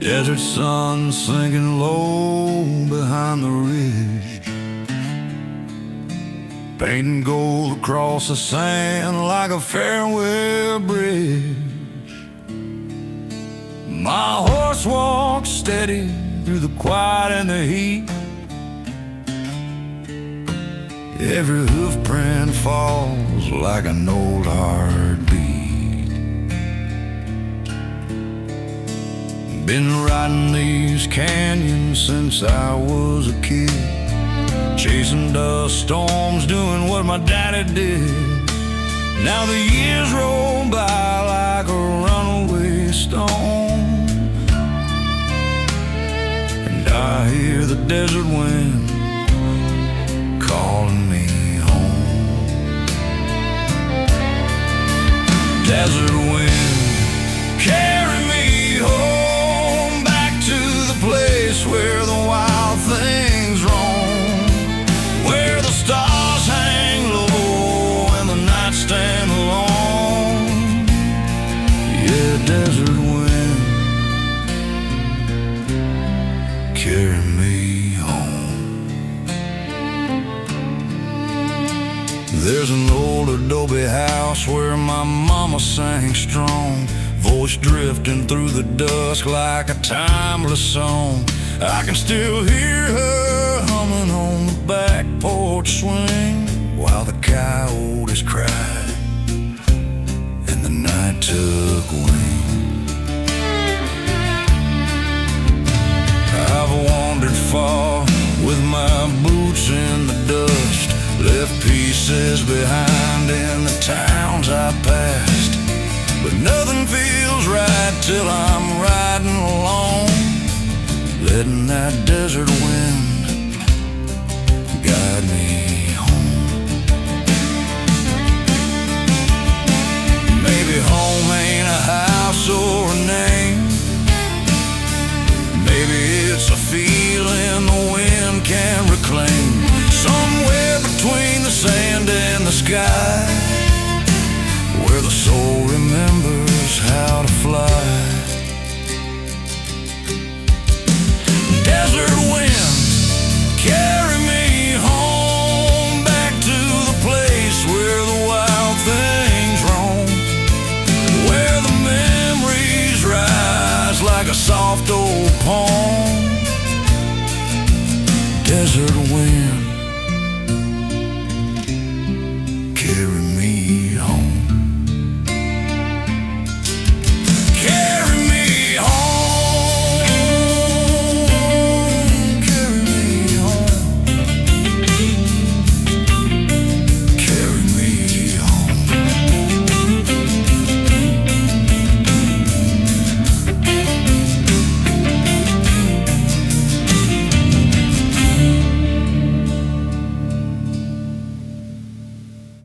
Desert sun sinking low behind the ridge, painting gold across the sand like a farewell bridge. My horse walks steady through the quiet and the heat. Every hoof print falls like an old heartbeat. Been riding these canyons since I was a kid, chasing dust storms, doing what my daddy did. Now the years roll by like a runaway stone, and I hear the desert wind calling me home. Desert wind, carry me home, back to the place where the wild things roam, where the stars hang low and the nights stand alone. Yeah, desert wind, carry me home. There's an old adobe house where my mama sang strong, voice drifting through the dusk like a timeless song. I can still hear her humming on the back porch swing while the coyotes cried and the night took wing. I've wandered far with my boots in the dust, left pieces behind in the towns I passed, but nothing feels right till I'm riding along, letting that desert wind guide me home. Maybe home ain't a house or a name, maybe it's a feeling the wind can't reclaim, somewhere between the sand and the sky, where the soul remembers how to fly.